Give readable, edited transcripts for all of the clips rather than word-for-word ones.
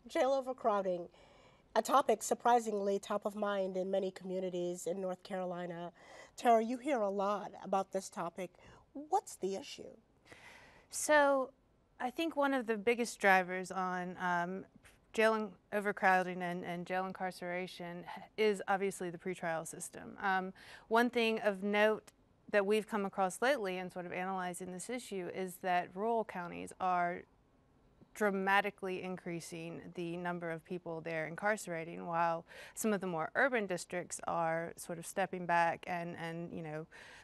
Jail overcrowding, a topic surprisingly top of mind in many communities in North Carolina. Tarrah, you hear a lot about this topic. What's the issue? So, I think one of the biggest drivers on jail overcrowding and jail incarceration is obviously the pretrial system. One thing of note that we've come across lately in sort of analyzing this issue is that rural counties are dramatically increasing the number of people they're incarcerating, while some of the more urban districts are sort of stepping back and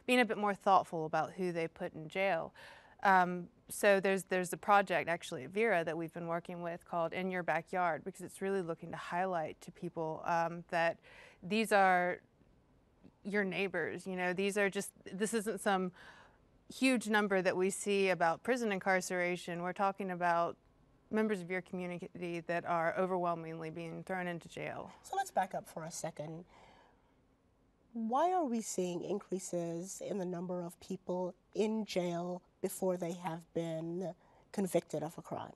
being a bit more thoughtful about who they put in jail. So there's a project actually at Vera that we've been working with called In Your Backyard, because it's really looking to highlight to people that these are your neighbors. This isn't some huge number that we see about prison incarceration. We're talking about members of your community that are overwhelmingly being thrown into jail. So let's back up for a second. Why are we seeing increases in the number of people in jail before they have been convicted of a crime?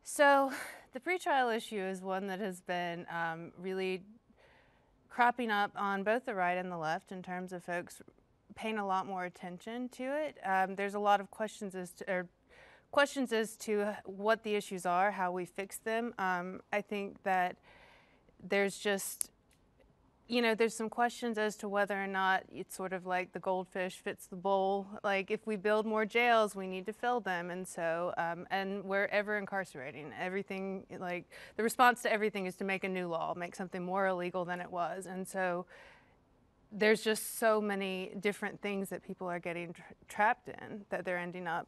So the pretrial issue is one that has been really cropping up on both the right and the left in terms of folks paying a lot more attention to it. There's a lot of questions as to what the issues are, how we fix them. I think that there's just, there's some questions as to whether or not it's sort of like the goldfish fits the bowl. Like, if we build more jails, we need to fill them. And so, and we're ever incarcerating. Everything, like, the response to everything is to make a new law, make something more illegal than it was. And so there's just so many different things that people are getting trapped in that they're ending up.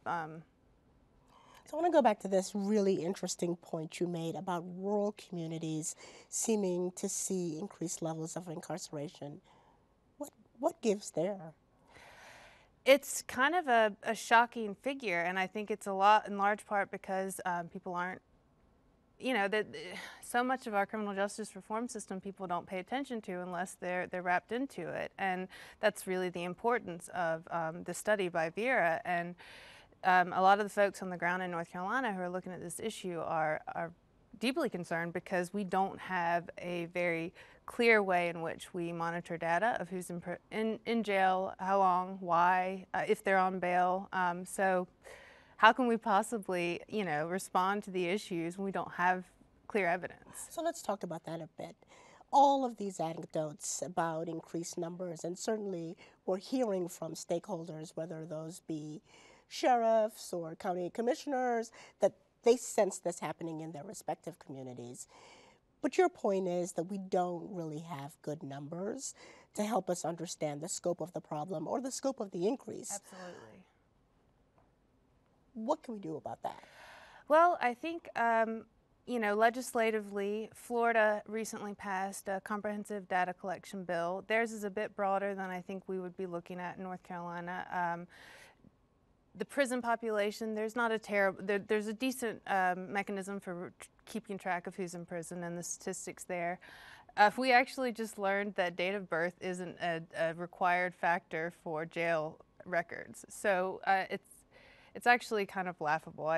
So I want to go back to this really interesting point you made about rural communities seeming to see increased levels of incarceration. What gives there? It's kind of a shocking figure, and I think it's a lot in large part because people aren't, that so much of our criminal justice reform system people don't pay attention to unless they're wrapped into it, and that's really the importance of the study by Vera. And a lot of the folks on the ground in North Carolina who are looking at this issue are deeply concerned because we don't have a very clear way in which we monitor data of who's in jail, how long, why, if they're on bail. So how can we possibly, respond to the issues when we don't have clear evidence? So let's talk about that a bit. All of these anecdotes about increased numbers, and certainly we're hearing from stakeholders, whether those be sheriffs or county commissioners, that they sense this happening in their respective communities. But your point is that we don't really have good numbers to help us understand the scope of the problem or the scope of the increase. Absolutely. What can we do about that? Well, I think, legislatively, Florida recently passed a comprehensive data collection bill. Theirs is a bit broader than I think we would be looking at in North Carolina. The prison population, there's a decent mechanism for keeping track of who's in prison and the statistics there. We actually just learned that date of birth isn't a required factor for jail records. So it's actually kind of laughable.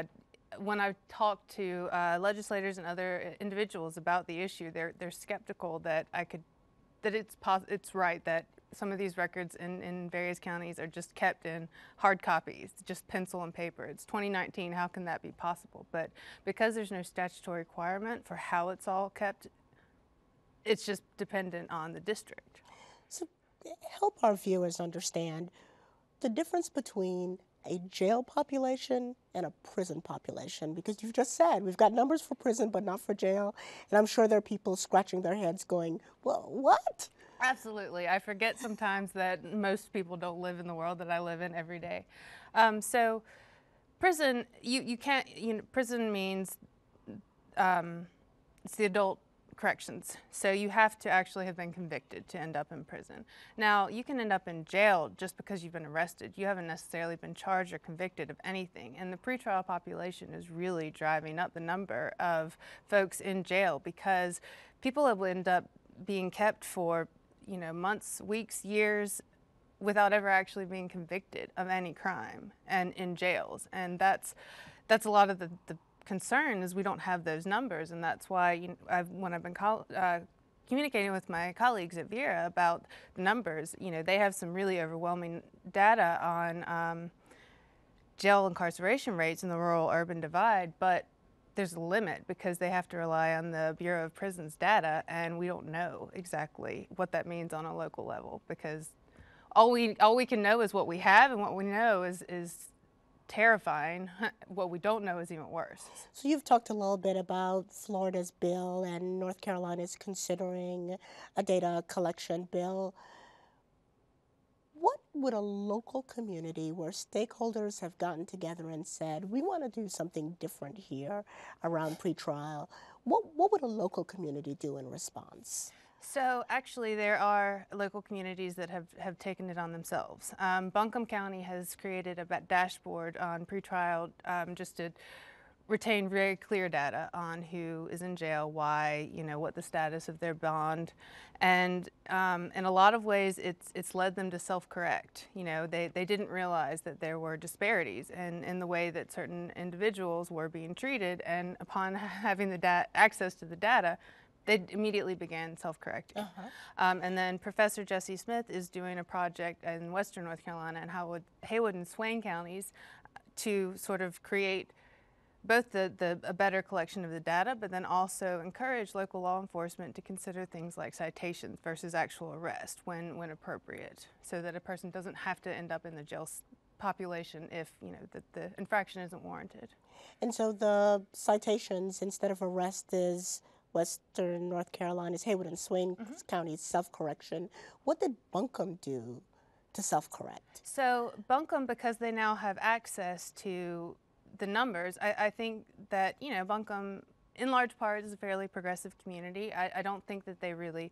When I've talked to legislators and other individuals about the issue, they're skeptical that it's right that some of these records in various counties are just kept in hard copies, just pencil and paper. It's 2019, how can that be possible? But because there's no statutory requirement for how it's all kept, it's just dependent on the district. So help our viewers understand the difference between a jail population and a prison population, because you've just said we've got numbers for prison but not for jail, and I'm sure there are people scratching their heads going, well, what? Absolutely. I forget sometimes that most people don't live in the world that I live in every day. So prison, you can't, prison means it's the adult corrections. So you have to actually have been convicted to end up in prison. Now, you can end up in jail just because you've been arrested. You haven't necessarily been charged or convicted of anything. And the pretrial population is really driving up the number of folks in jail because people have ended up being kept for months, weeks, years, without ever actually being convicted of any crime and in jails. And that's a lot of the concern is we don't have those numbers, and that's why when I've been communicating with my colleagues at Vera about the numbers, they have some really overwhelming data on jail incarceration rates in the rural-urban divide, but there's a limit because they have to rely on the Bureau of Prisons data, and we don't know exactly what that means on a local level because all we can know is what we have, and what we know is terrifying. What we don't know is even worse. So you've talked a little bit about Florida's bill, and North Carolina's considering a data collection bill. What would a local community where stakeholders have gotten together and said, we want to do something different here around pretrial, what would a local community do in response? So actually there are local communities that have taken it on themselves. Buncombe County has created a dashboard on pretrial just to retain very clear data on who is in jail, why, what the status of their bond, and in a lot of ways it's led them to self-correct. They didn't realize that there were disparities in the way that certain individuals were being treated, and upon having the access to the data, they immediately began self-correcting. And then Professor Jesse Smith is doing a project in western North Carolina and Haywood and Swain counties to sort of create both a better collection of the data, but then also encourage local law enforcement to consider things like citations versus actual arrest when appropriate, so that a person doesn't have to end up in the jail population if the infraction isn't warranted. And so the citations instead of arrest is western North Carolina's Haywood and Swain counties self-correction. What did Buncombe do to self-correct? So Buncombe, because they now have access to the numbers, I think that Buncombe in large part is a fairly progressive community. I don't think that they really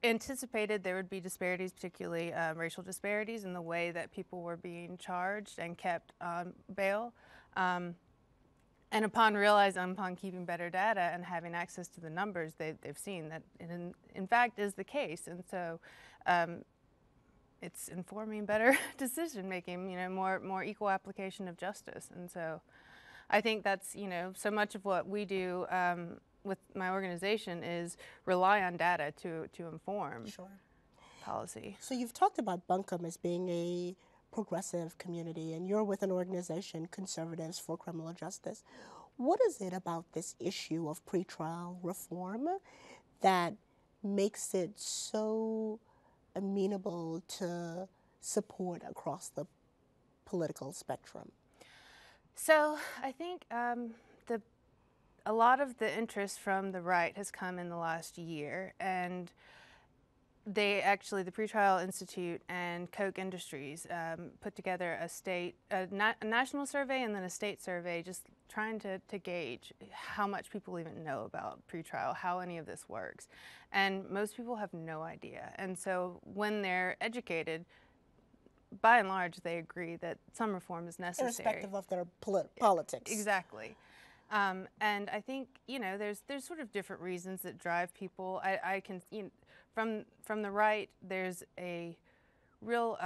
anticipated there would be disparities, particularly racial disparities in the way that people were being charged and kept on bail. And upon keeping better data and having access to the numbers, they've seen that it in fact is the case. And so it's informing better decision making, more equal application of justice. And so I think that's, so much of what we do with my organization is rely on data to inform policy. So you've talked about Buncombe as being a progressive community, and you're with an organization, Conservatives for Criminal Justice. What is it about this issue of pretrial reform that makes it so amenable to support across the political spectrum? So I think a lot of the interest from the right has come in the last year, and the Pretrial Institute and Koch Industries put together a national survey and then a state survey, just trying to gauge how much people even know about pretrial, how any of this works. And most people have no idea. And so when they're educated, by and large, they agree that some reform is necessary. Irrespective of their politics. Exactly. And I think, there's sort of different reasons that drive people. I can, from the right, there's a real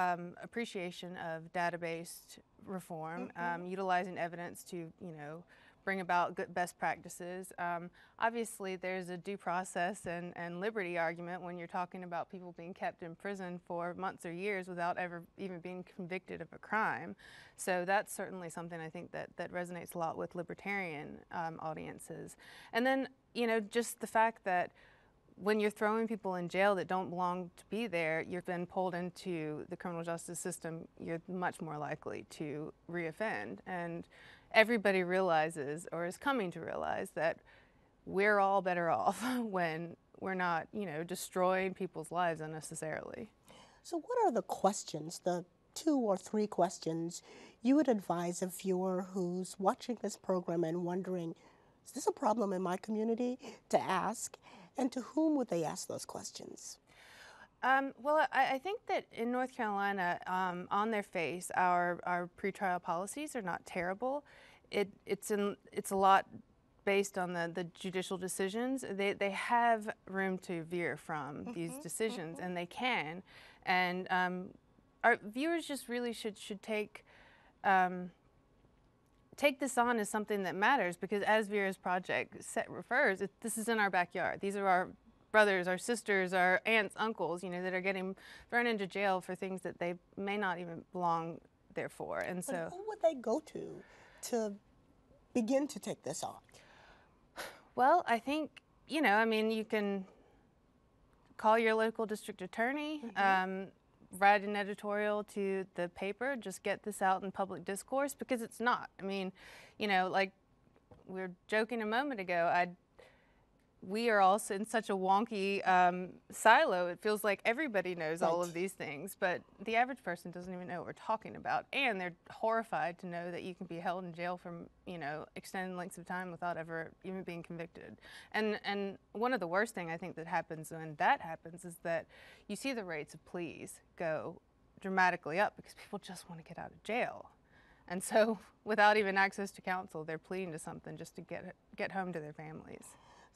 appreciation of data-based reform, utilizing evidence to, bring about good best practices. Obviously, there's a due process and liberty argument when you're talking about people being kept in prison for months or years without ever even being convicted of a crime. So that's certainly something I think that resonates a lot with libertarian audiences. And then, just the fact that when you're throwing people in jail that don't belong to be there, you're then pulled into the criminal justice system, you're much more likely to reoffend. And everybody realizes, or is coming to realize, that we're all better off when we're not, destroying people's lives unnecessarily. So what are the questions, the 2 or 3 questions you would advise a viewer who's watching this program and wondering, is this a problem in my community, to ask? And to whom would they ask those questions? Well, I think that in North Carolina, on their face, our pretrial policies are not terrible. It's a lot based on the judicial decisions. They have room to veer from these decisions, and they can. And our viewers just really should take take this on as something that matters, because as Vera's project refers, this is in our backyard. These are our brothers, our sisters, our aunts, uncles, that are getting thrown into jail for things that they may not even belong there for. And so, who would they go to begin to take this on? well, I think, I mean, you can call your local district attorney, write an editorial to the paper, just get this out in public discourse, because it's not. I mean, like we were joking a moment ago, we are also in such a wonky silo. It feels like everybody knows all of these things, but the average person doesn't even know what we're talking about. And they're horrified to know that you can be held in jail for, extended lengths of time without ever even being convicted. And one of the worst things I think that happens when that happens is that you see the rates of pleas go dramatically up because people just want to get out of jail. And so without even access to counsel, they're pleading to something just to get home to their families.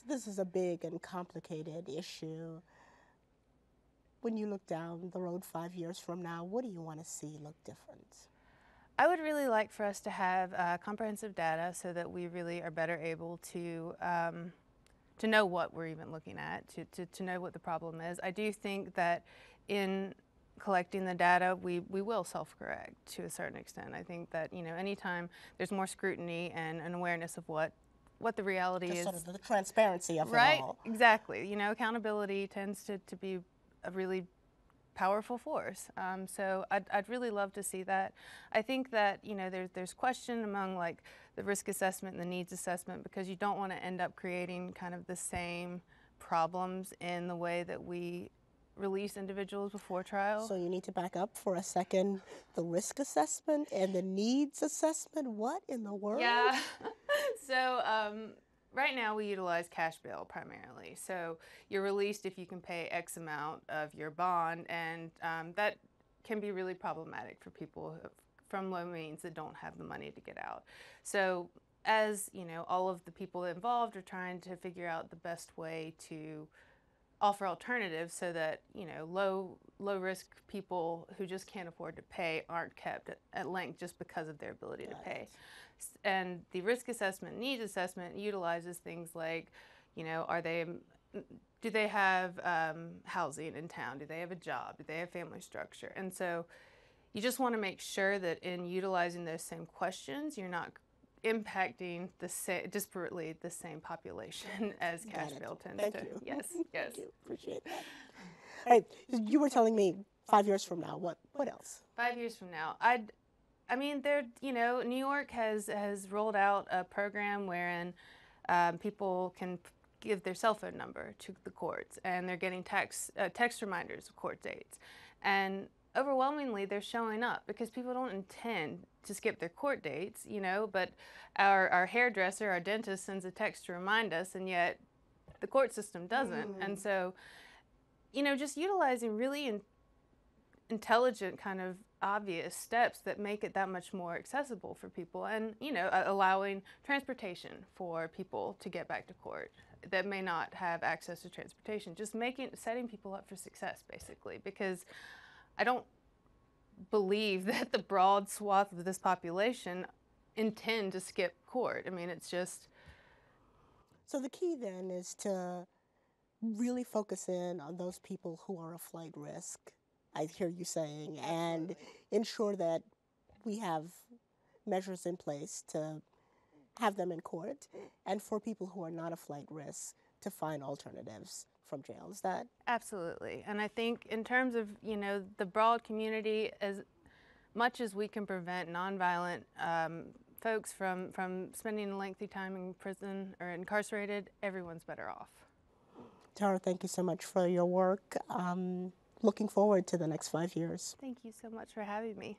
This is a big and complicated issue. When you look down the road 5 years from now, what do you want to see look different? I would really like for us to have comprehensive data so that we really are better able to know what we're even looking at, to know what the problem is. I do think that in collecting the data, we will self-correct to a certain extent. I think that, anytime there's more scrutiny and an awareness of what the reality is. Sort of the transparency of it all. Right, exactly. Accountability tends to be a really powerful force. So I'd really love to see that. I think that, there's question among like the risk assessment and the needs assessment, because you don't want to end up creating kind of the same problems in the way that we release individuals before trial. So you need to back up for a second. The risk assessment and the needs assessment, what in the world? Yeah. So right now we utilize cash bail primarily. So you're released if you can pay X amount of your bond, and that can be really problematic for people from low means that don't have the money to get out. So as all of the people involved are trying to figure out the best way to offer alternatives so that low risk people who just can't afford to pay aren't kept at length just because of their ability to pay. And the risk assessment, needs assessment utilizes things like, do they have housing in town? Do they have a job? Do they have family structure? And so you just want to make sure that in utilizing those same questions, you're not impacting disparately the same population as cash bail tends to. You. Yes, yes. Thank you. Appreciate that. All right, you were telling me 5 years from now. What else? 5 years from now, I mean, New York has rolled out a program wherein people can give their cell phone number to the courts, and they're getting text reminders of court dates. And overwhelmingly, they're showing up because people don't intend to skip their court dates, but our hairdresser, our dentist sends a text to remind us, and yet the court system doesn't. And so, just utilizing really intelligent kind of obvious steps that make it that much more accessible for people, and allowing transportation for people to get back to court that may not have access to transportation, just setting people up for success basically, because I don't believe that the broad swath of this population intend to skip court. I mean, it's just... So the key then is to really focus in on those people who are a flight risk, I hear you saying, and ensure that we have measures in place to have them in court, and for people who are not a flight risk to find alternatives from jail. Is that? Absolutely. And I think in terms of, the broad community, as much as we can prevent nonviolent folks from spending a lengthy time in prison or incarcerated, everyone's better off. Tarrah, thank you so much for your work. Looking forward to the next 5 years. Thank you so much for having me.